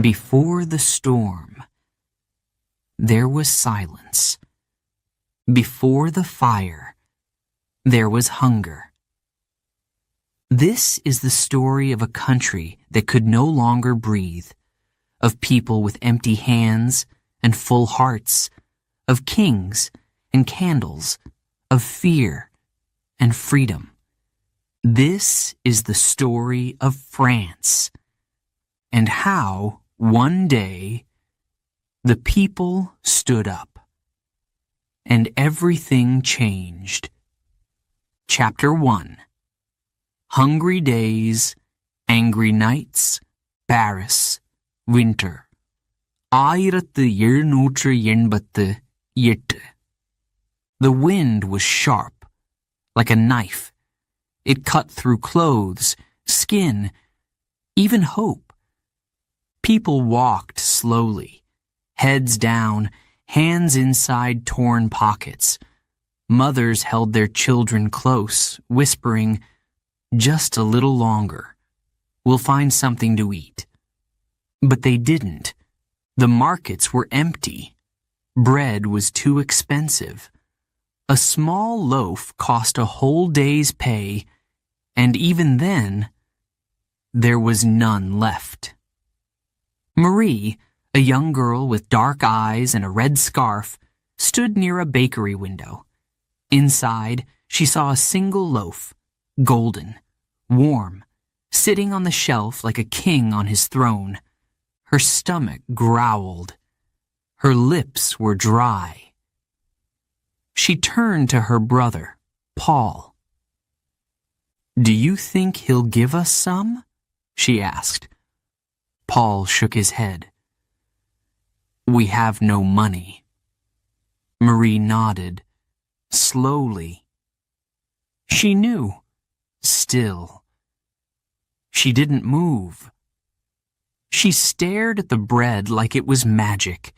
Before the storm, there was silence. Before the fire, there was hunger. This is the story of a country that could no longer breathe, of people with empty hands and full hearts, of kings and candles, of fear and freedom. This is the story of France, and how, one day, the people stood up, and everything changed. Chapter 1. Hungry days, angry nights, Paris, winter. 1788. The wind was sharp, like a knife. It cut through clothes, skin, even hope. People walked slowly, heads down, hands inside torn pockets. Mothers held their children close, whispering, "Just a little longer. We'll find something to eat." But they didn't. The markets were empty. Bread was too expensive. A small loaf cost a whole day's pay, and even then, there was none left. Marie, a young girl with dark eyes and a red scarf, stood near a bakery window. Inside, she saw a single loaf, golden, warm, sitting on the shelf like a king on his throne. Her stomach growled. Her lips were dry. She turned to her brother, Paul. "Do you think he'll give us some?" she asked. Paul shook his head. "We have no money." Marie nodded, slowly. She knew, still. She didn't move. She stared at the bread like it was magic.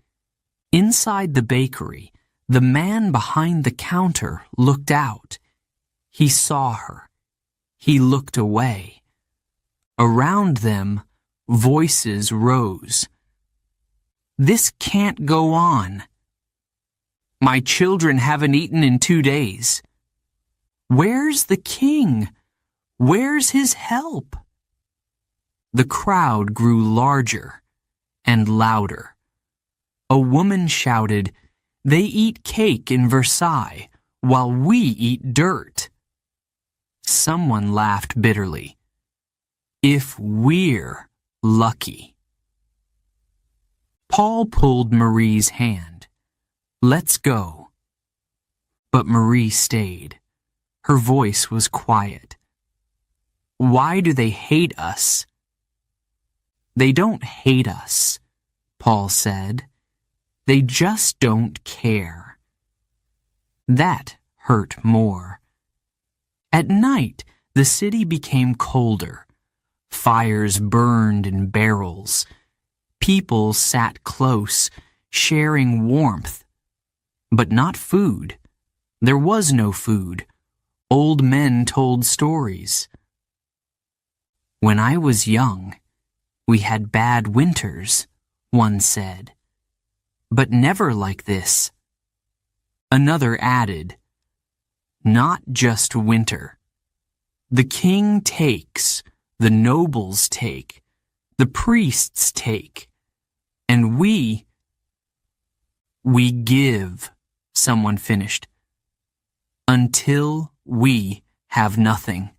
Inside the bakery, the man behind the counter looked out. He saw her. He looked away. Around them, voices rose. "This can't go on. My children haven't eaten in 2 days. Where's the king? Where's his help?" The crowd grew larger and louder. A woman shouted, "They eat cake in Versailles, while we eat dirt." Someone laughed bitterly. "If we're lucky." Paul pulled Marie's hand. "Let's go." But Marie stayed. Her voice was quiet. "Why do they hate us?" "They don't hate us," Paul said. "They just don't care." That hurt more. At night, the city became colder. Fires burned in barrels. People sat close, sharing warmth. But not food. There was no food. Old men told stories. "When I was young, we had bad winters," one said. "But never like this." Another added, "Not just winter. The king takes, the nobles take, the priests take, and we give," someone finished, "until we have nothing."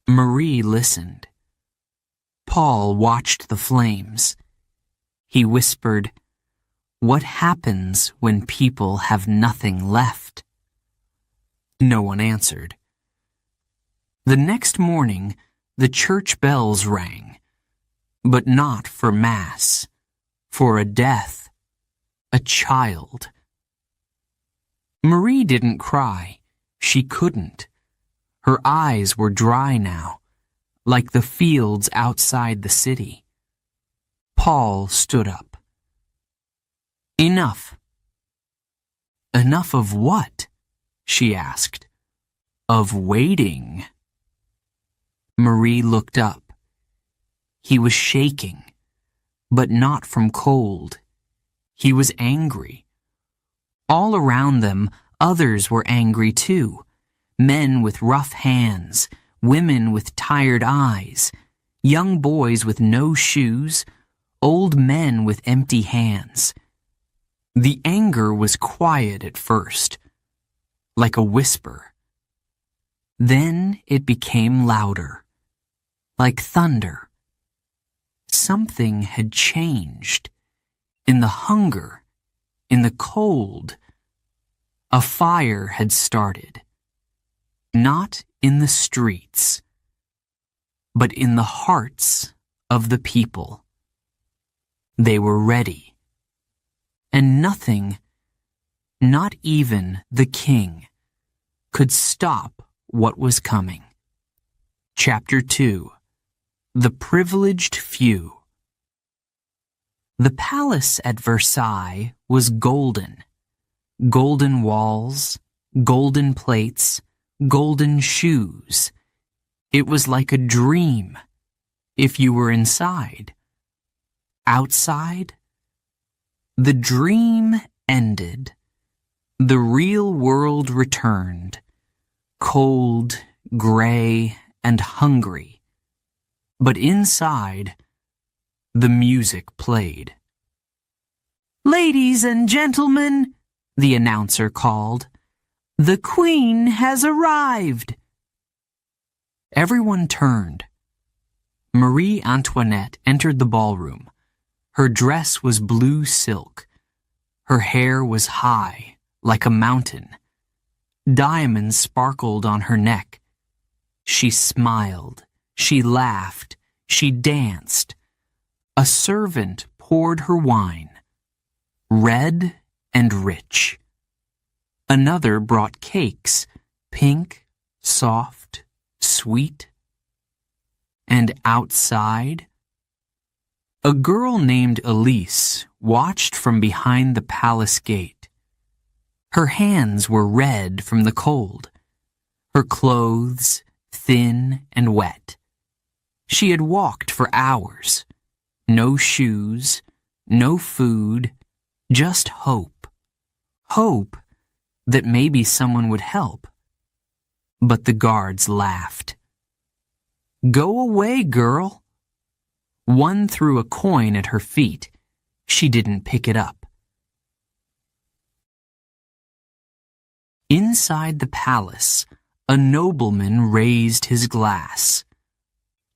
Marie listened. Paul watched the flames. He whispered, "What happens when people have nothing left?" No one answered. The next morning, the church bells rang, but not for Mass, for a death, a child. Marie didn't cry. She couldn't. Her eyes were dry now, like the fields outside the city. Paul stood up. "Enough." "Enough of what?" she asked. "Of waiting." Marie looked up. He was shaking. but not from cold. He was angry. All around them, others were angry too. Men with rough hands, women with tired eyes, young boys with no shoes, old men with empty hands. The anger was quiet at first, like a whisper. Then it became louder, like thunder. Something had changed. In the hunger, in the cold, a fire had started. Not in the streets, but in the hearts of the people. They were ready. And nothing, not even the king, could stop what was coming. Chapter 2. The Privileged Few. The palace at Versailles was golden. Golden walls, golden plates, golden shoes. It was like a dream, if you were inside. Outside, the dream ended. The real world returned, cold, gray, and hungry. But inside, the music played. "Ladies and gentlemen," the announcer called, "the Queen has arrived." Everyone turned. Marie Antoinette entered the ballroom. Her dress was blue silk. Her hair was high, like a mountain. Diamonds sparkled on her neck. She smiled. She laughed. She danced. A servant poured her wine, red and rich. Another brought cakes, pink, soft, sweet. And outside, a girl named Elise watched from behind the palace gate. Her hands were red from the cold, her clothes thin and wet. She had walked for hours. No shoes, no food, just hope. Hope that maybe someone would help. But the guards laughed. "Go away, girl." One threw a coin at her feet. She didn't pick it up. Inside the palace, a nobleman raised his glass.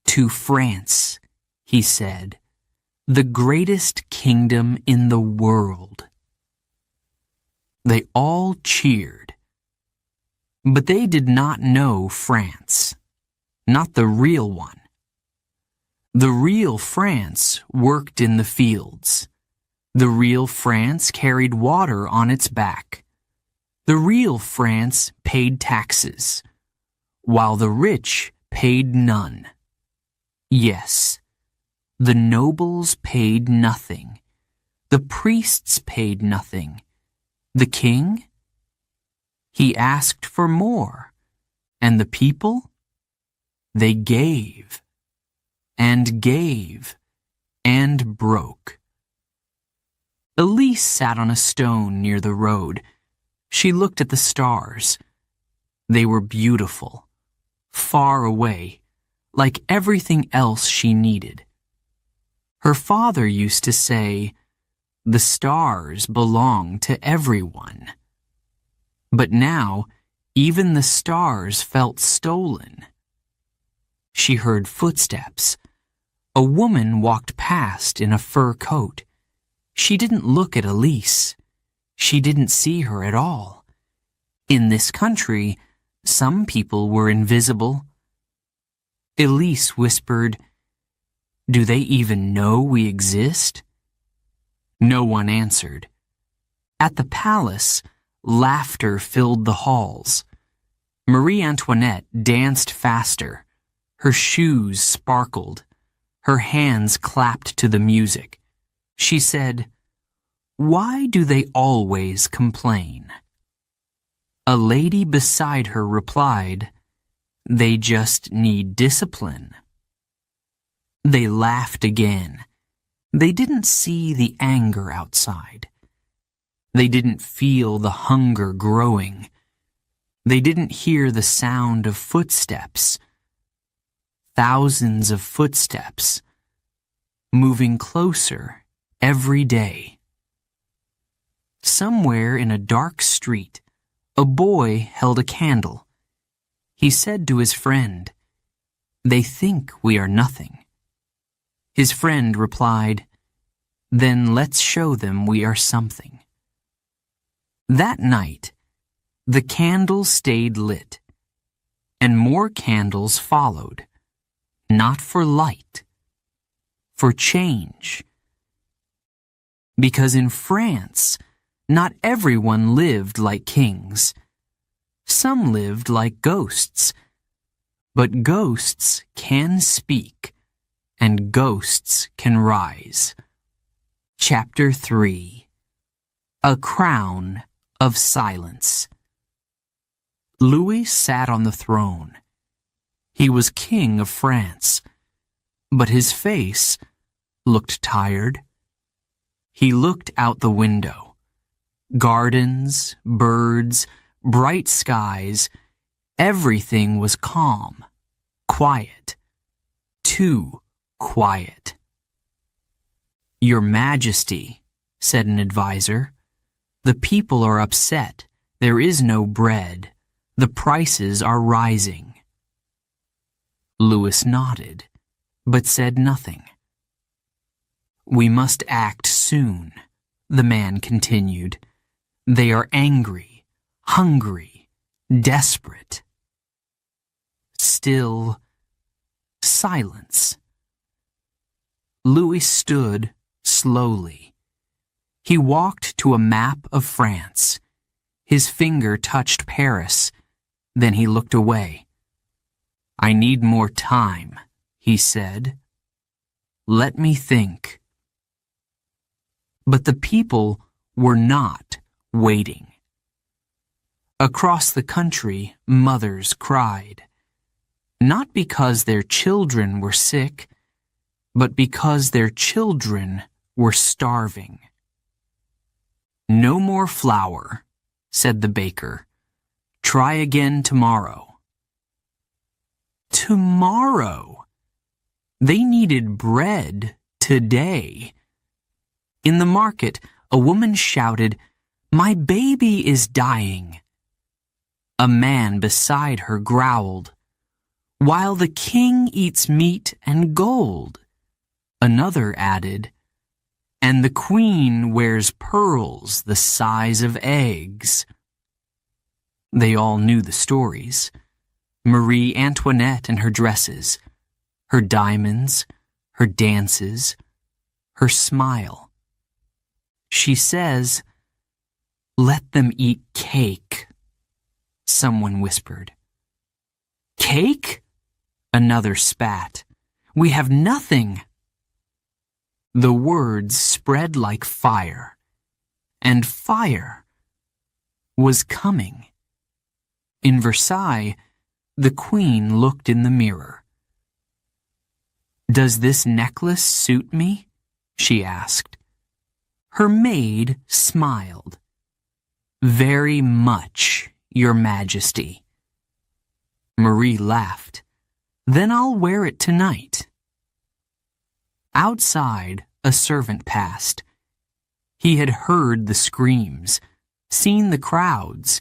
"To France," he said, "the greatest kingdom in the world." They all cheered. But they did not know France, not the real one. The real France worked in the fields. The real France carried water on its back. The real France paid taxes, while the rich paid none. Yes, the nobles paid nothing. The priests paid nothing. The king? He asked for more. And the people? They gave, and gave, and broke. Elise sat on a stone near the road. She looked at the stars. They were beautiful, far away, like everything else she needed. Her father used to say, "The stars belong to everyone." But now, even the stars felt stolen. She heard footsteps. A woman walked past in a fur coat. She didn't look at Elise. She didn't see her at all. In this country, some people were invisible. Elise whispered, "Do they even know we exist?" No one answered. At the palace, laughter filled the halls. Marie Antoinette danced faster. Her shoes sparkled. Her hands clapped to the music. She said, "Why do they always complain?" A lady beside her replied, "They just need discipline." They laughed again. They didn't see the anger outside. They didn't feel the hunger growing. They didn't hear the sound of footsteps. Thousands of footsteps, moving closer every day. Somewhere in a dark street, a boy held a candle. He said to his friend, "They think we are nothing." His friend replied, "Then let's show them we are something." That night, the candle stayed lit, and more candles followed, not for light, for change. Because in France, not everyone lived like kings. Some lived like ghosts, but ghosts can speak, and ghosts can rise. Chapter 3. A Crown of Silence. Louis sat on the throne. He was king of France, but his face looked tired. He looked out the window. Gardens, birds, bright skies, everything was calm, quiet, too quiet. "Your Majesty," said an advisor, "the people are upset. There is no bread. The prices are rising." Louis nodded, but said nothing. "We must act soon," the man continued. "They are angry, hungry, desperate." Still silence. Louis stood slowly. He walked to a map of France. His finger touched Paris. Then he looked away. "I need more time," he said. "Let me think." But the people were not waiting. Across the country, mothers cried, not because their children were sick, but because their children were starving. "No more flour," said the baker. "Try again tomorrow." Tomorrow! They needed bread today. In the market, a woman shouted, "My baby is dying." A man beside her growled, "While the king eats meat and gold." Another added, "And the queen wears pearls the size of eggs." They all knew the stories. Marie Antoinette and her dresses, her diamonds, her dances, her smile. She says, "Let them eat cake," someone whispered. "Cake?" Another spat. "We have nothing." The words spread like fire, and fire was coming. In Versailles, the queen looked in the mirror. "Does this necklace suit me?" she asked. Her maid smiled. "Very much, Your Majesty." Marie laughed. "Then I'll wear it tonight." Outside, a servant passed. He had heard the screams, seen the crowds.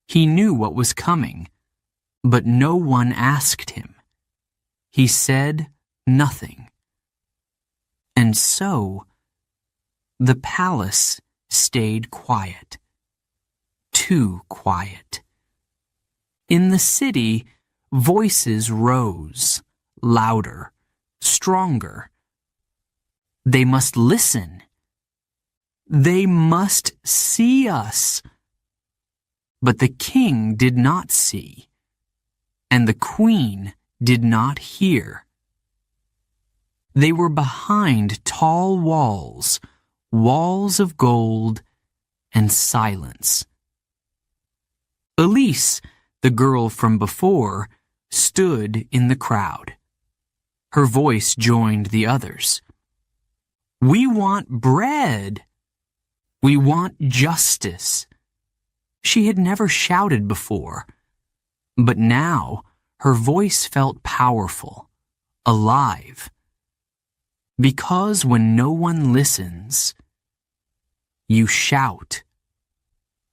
He knew what was coming, but no one asked him. He said nothing. And so, the palace stayed quiet. Too quiet. In the city, voices rose, louder, stronger. They must listen. They must see us. But the king did not see, and the queen did not hear. They were behind tall walls, walls of gold and silence. Elise, the girl from before, stood in the crowd. Her voice joined the others. We want bread. We want justice. She had never shouted before, but now her voice felt powerful, alive. Because when no one listens, you shout.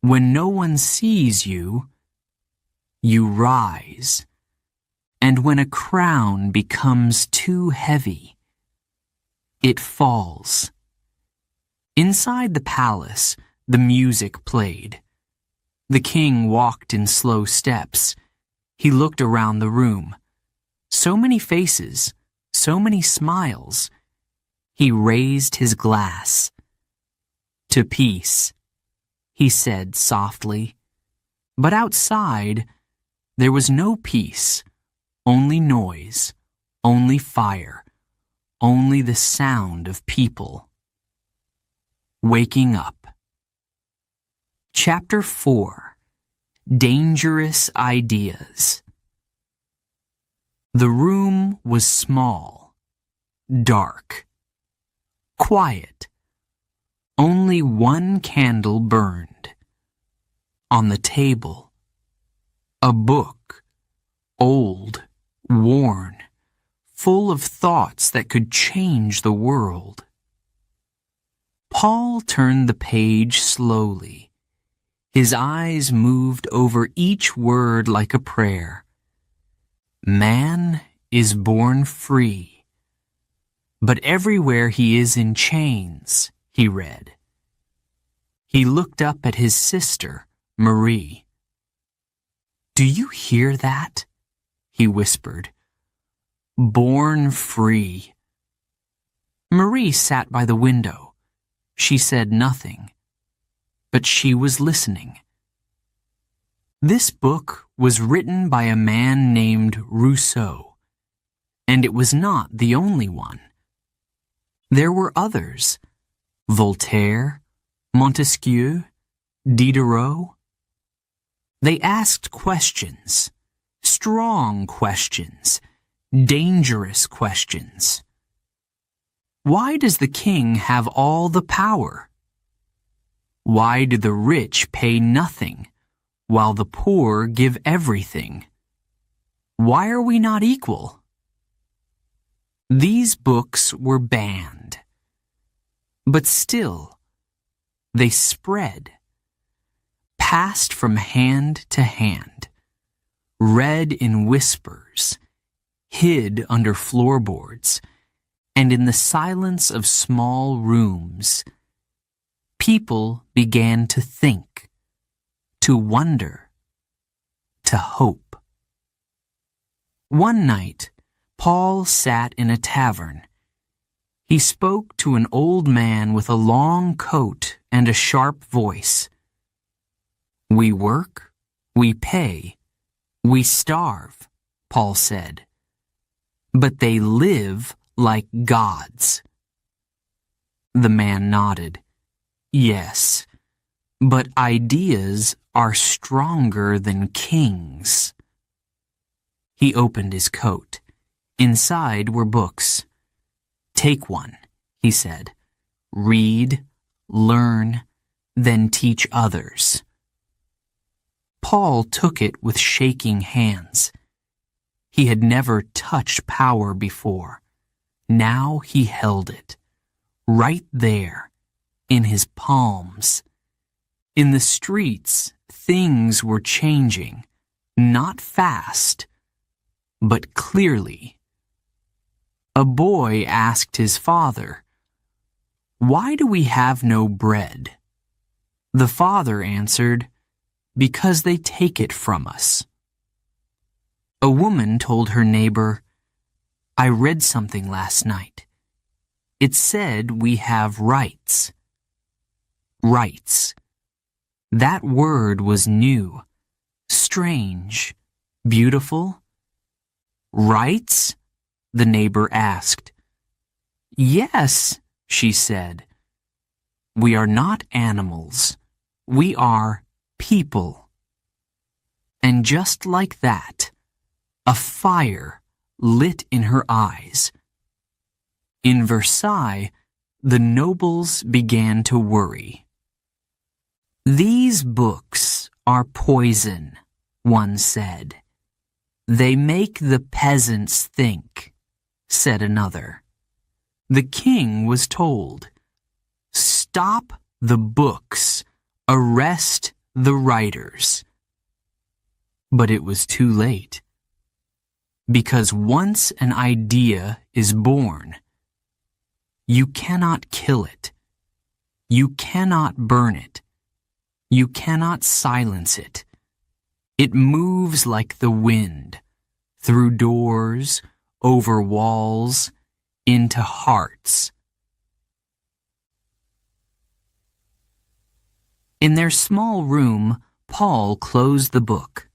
When no one sees you, you rise. And when a crown becomes too heavy, it falls. Inside the palace, the music played. The king walked in slow steps. He looked around the room. So many faces, so many smiles. He raised his glass. To peace, he said softly. But outside, there was no peace, only noise, only fire, only the sound of people. Waking up. Chapter 4. Dangerous Ideas. The room was small, dark, quiet. Only one candle burned. On the table, a book, old, worn, full of thoughts that could change the world. Paul turned the page slowly. His eyes moved over each word like a prayer. Man is born free, but everywhere he is in chains, he read. He looked up at his sister, Marie. Do you hear that? He whispered. Born free. Marie sat by the window. She said nothing, but she was listening. This book was written by a man named Rousseau, and it was not the only one. There were others. Voltaire, Montesquieu, Diderot. They asked questions, strong questions, dangerous questions. Why does the king have all the power? Why do the rich pay nothing, while the poor give everything? Why are we not equal? These books were banned. But still, they spread, passed from hand to hand, read in whispers, hid under floorboards, and in the silence of small rooms. People began to think, to wonder, to hope. One night, Paul sat in a tavern. He spoke to an old man with a long coat and a sharp voice. We work, we pay, we starve, Paul said. But they live like gods. The man nodded. Yes, but ideas are stronger than kings. He opened his coat. Inside were books. Take one, he said. Read, learn, then teach others. Paul took it with shaking hands. He had never touched power before. Now he held it, right there, in his palms. In the streets, things were changing, not fast, but clearly. A boy asked his father, "Why do we have no bread?" The father answered, "Because they take it from us." A woman told her neighbor, "I read something last night. It said we have rights." Rights. That word was new, strange, beautiful. Rights? The neighbor asked. Yes, she said. We are not animals. We are people. And just like that, a fire lit in her eyes. In Versailles, the nobles began to worry. "These books are poison," one said. "They make the peasants think," said another. The king was told, "Stop the books, arrest the writers." But it was too late. Because once an idea is born, you cannot kill it. You cannot burn it. You cannot silence it. It moves like the wind, through doors, over walls, into hearts. In their small room, Paul closed the book.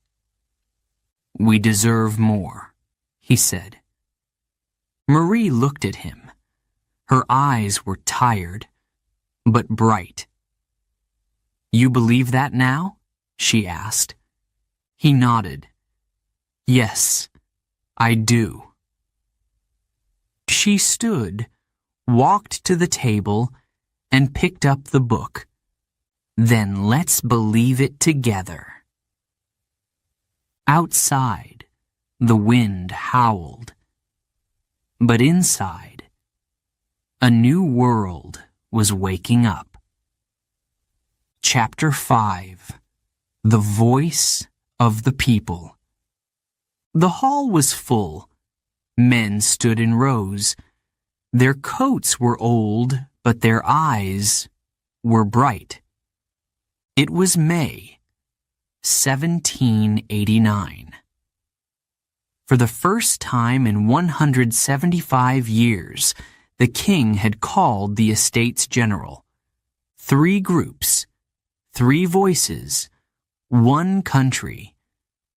"We deserve more," he said. Marie looked at him. Her eyes were tired, but bright. "You believe that now?" she asked. He nodded. "Yes, I do." She stood, walked to the table, and picked up the book. "Then let's believe it together." Outside, the wind howled. But inside, a new world was waking up. Chapter 5. The Voice of the People. The hall was full. Men stood in rows. Their coats were old, but their eyes were bright. It was May, 1789. For the first time in 175 years, the king had called the Estates General. 3 groups, 3 voices, 1 country,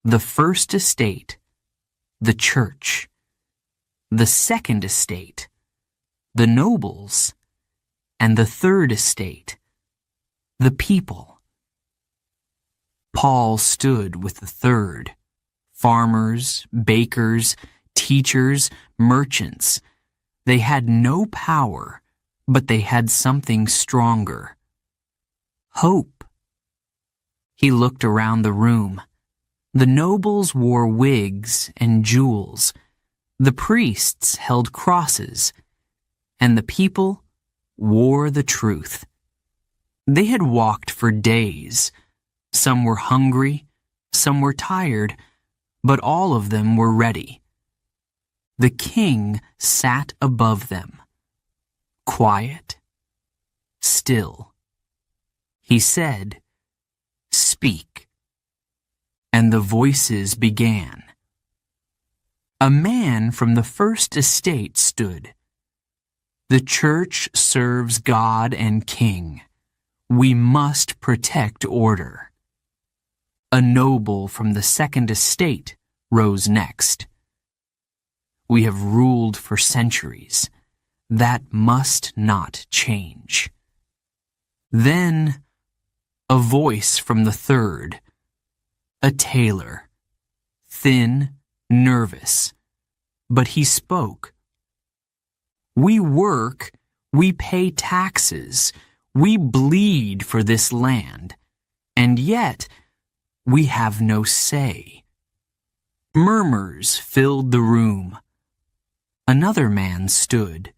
the first estate, the church, the second estate, the nobles, and the third estate, the people. Paul stood with the third, farmers, bakers, teachers, merchants. They had no power, but they had something stronger. Hope. He looked around the room. The nobles wore wigs and jewels. The priests held crosses. And the people wore the truth. They had walked for days. Some were hungry, some were tired, but all of them were ready. The king sat above them, quiet, still. He said, "Speak." And the voices began. A man from the first estate stood. "The church serves God and King. We must protect order." A noble from the second estate rose next. "We have ruled for centuries. That must not change." Then a voice from the third, a tailor, thin, nervous, but he spoke. "We work, we pay taxes, we bleed for this land, and yet we have no say." Murmurs filled the room. Another man stood.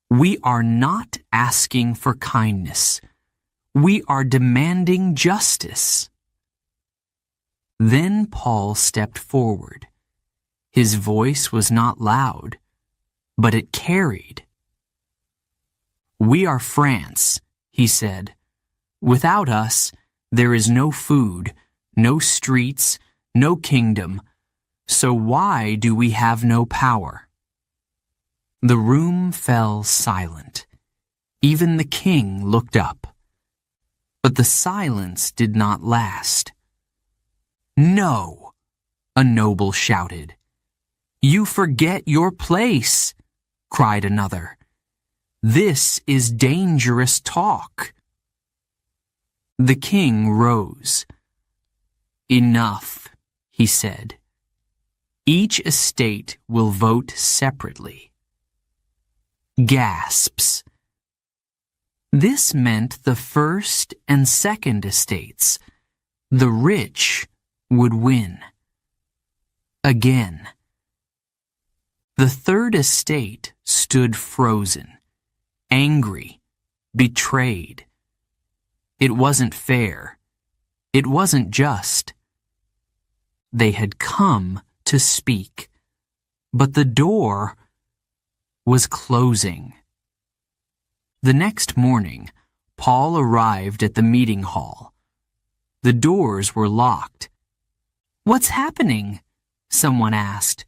"We are not asking for kindness. We are demanding justice." Then Paul stepped forward. His voice was not loud, but it carried. "We are France," he said. "Without us, there is no food, no streets, no kingdom. So why do we have no power?" The room fell silent. Even the king looked up. But the silence did not last. "No!" a noble shouted. "You forget your place," cried another. "This is dangerous talk." The king rose. "Enough," he said. "Each estate will vote separately." Gasps. This meant the first and second estates, the rich, would win. Again. The third estate stood frozen, angry, betrayed. It wasn't fair. It wasn't just. They had come to speak, but the door was closing. The next morning, Paul arrived at the meeting hall. The doors were locked. "What's happening?" someone asked.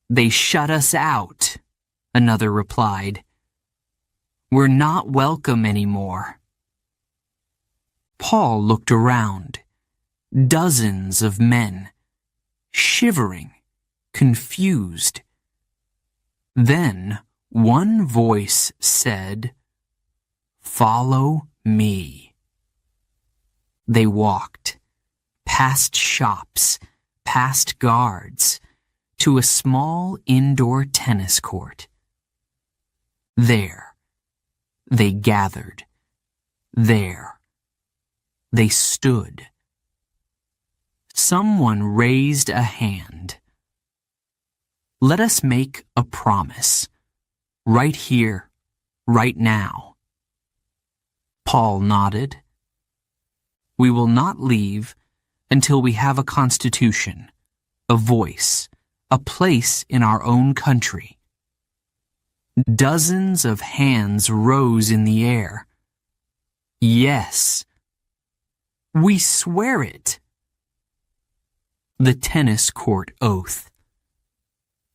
"They shut us out," another replied. "We're not welcome anymore." Paul looked around. Dozens of men, shivering, confused. Then one voice said, "Follow me." They walked, past shops, past guards, to a small indoor tennis court. There, they gathered. There, they stood. Someone raised a hand. "Let us make a promise, right here, right now." Paul nodded. "We will not leave until we have a constitution, a voice, a place in our own country." Dozens of hands rose in the air. "Yes, we swear it." The tennis court oath.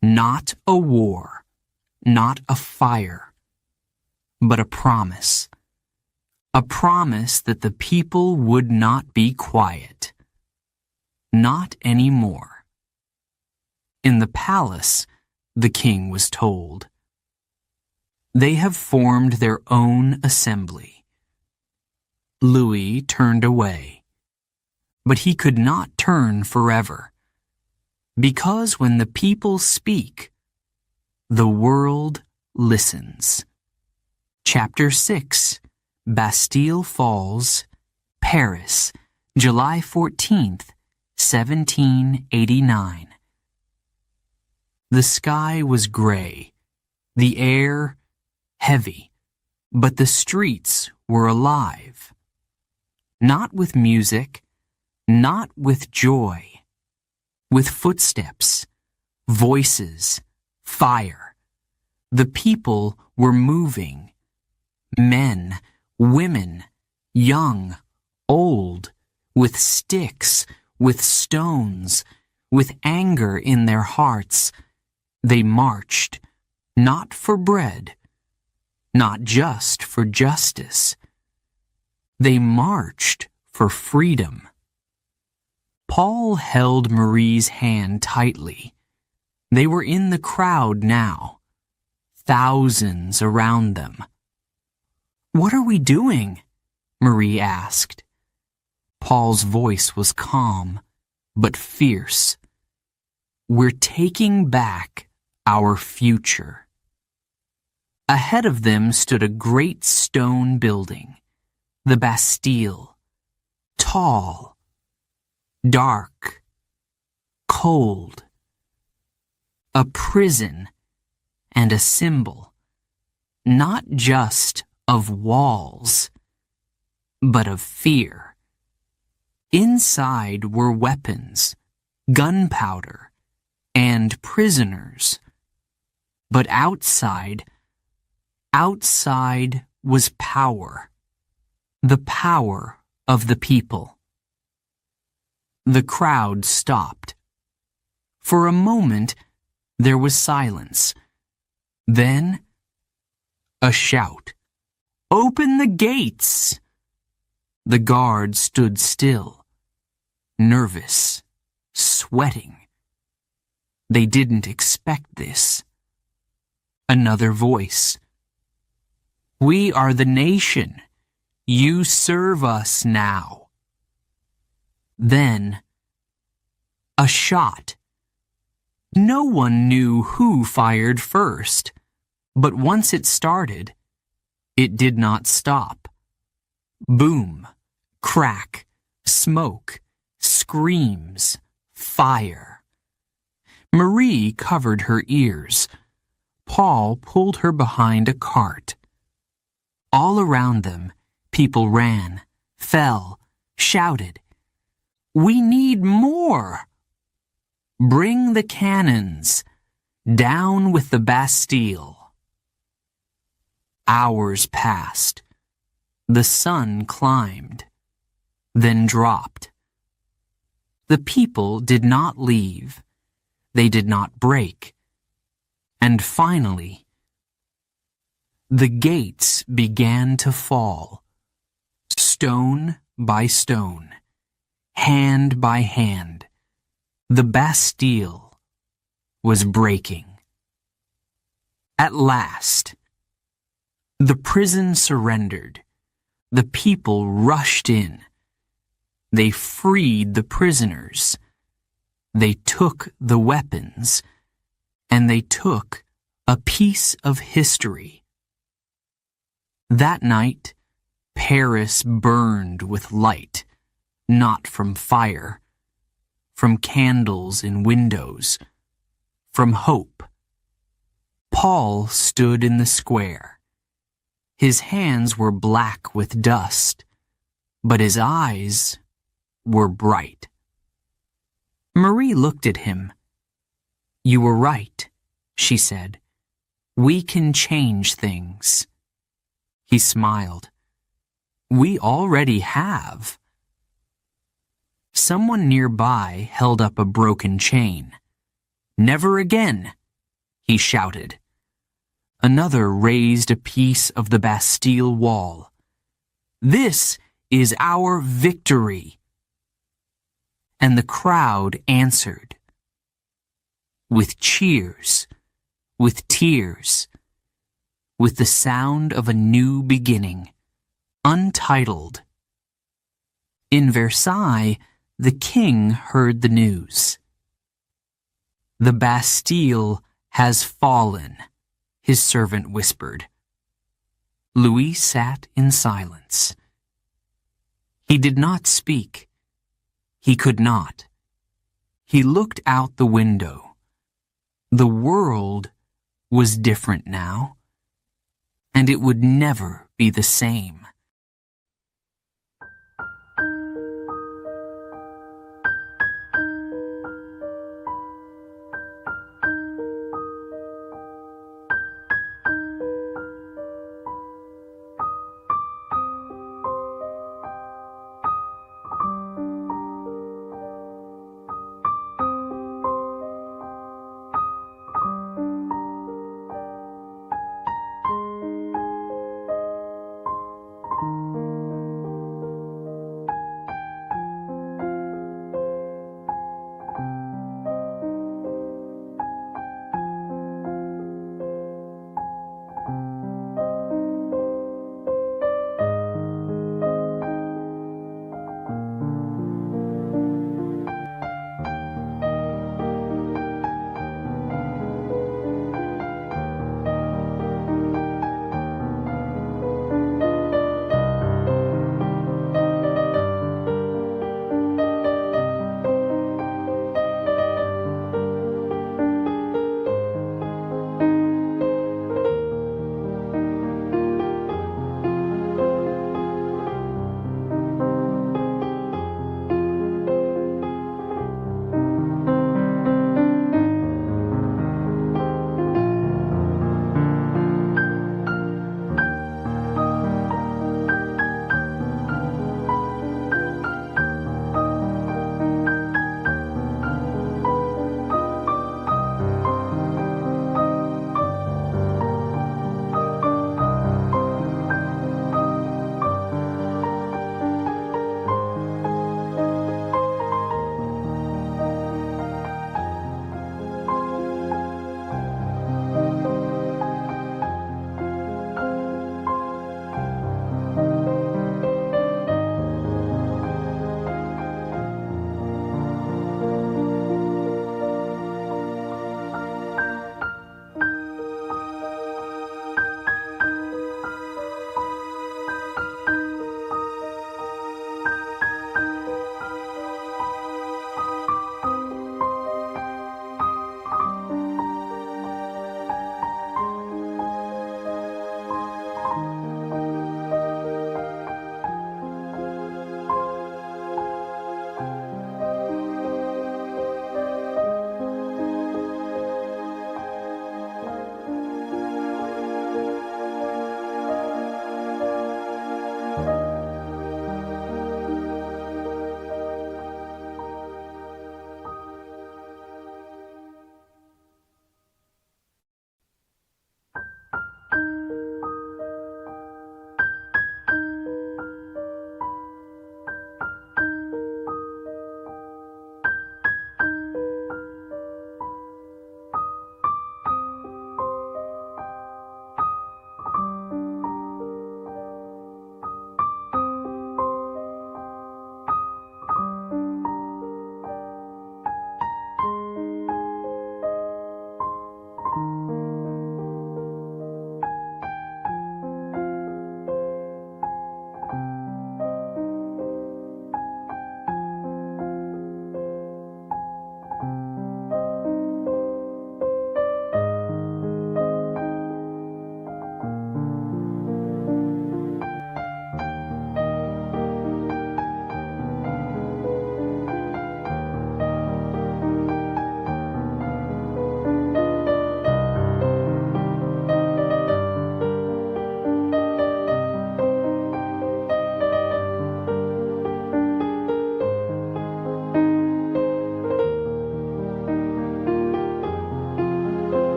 Not a war, not a fire, but a promise. A promise that the people would not be quiet. Not anymore. In the palace, the king was told. They have formed their own assembly. Louis turned away. But he could not turn forever. Because when the people speak, the world listens. Chapter 6, Bastille Falls, Paris, July 14th, 1789. The sky was gray, the air heavy, but the streets were alive. Not with music, not with joy, with footsteps, voices, fire. The people were moving. Men, women, young, old, with sticks, with stones, with anger in their hearts. They marched, not for bread, not just for justice. They marched for freedom. Paul held Marie's hand tightly. They were in the crowd now, thousands around them. "What are we doing?" Marie asked. Paul's voice was calm, but fierce. "We're taking back our future." Ahead of them stood a great stone building, the Bastille, tall, dark, cold, a prison and a symbol, not just of walls, but of fear. Inside were weapons, gunpowder, and prisoners. But outside was power, the power of the people. The crowd stopped. For a moment, there was silence. Then, a shout. "Open the gates!" The guard stood still, nervous, sweating. They didn't expect this. Another voice. "We are the nation. You serve us now." Then, a shot. No one knew who fired first, but once it started, It did not stop. Boom, crack, smoke, screams, fire. Marie covered her ears. Paul pulled her behind a cart. All around them, people ran, fell, shouted, "We need more! Bring the cannons! Down with the Bastille!" Hours passed. The sun climbed, then dropped. The people did not leave. They did not break. And finally, the gates began to fall, stone by stone, hand by hand. The Bastille was breaking. At last, the prison surrendered. The people rushed in. They freed the prisoners. They took the weapons, and they took a piece of history. That night, Paris burned with light, not from fire, from candles in windows, from hope. Paul stood in the square. His hands were black with dust, but his eyes were bright. Marie looked at him. "You were right," she said. "We can change things." He smiled. "We already have." Someone nearby held up a broken chain. "Never again," he shouted. Another raised a piece of the Bastille wall. "This is our victory." And the crowd answered. With cheers, with tears, with the sound of a new beginning, untitled. In Versailles, the king heard the news. "The Bastille has fallen," his servant whispered. Louis sat in silence. He did not speak. He could not. He looked out the window. The world was different now, and it would never be the same.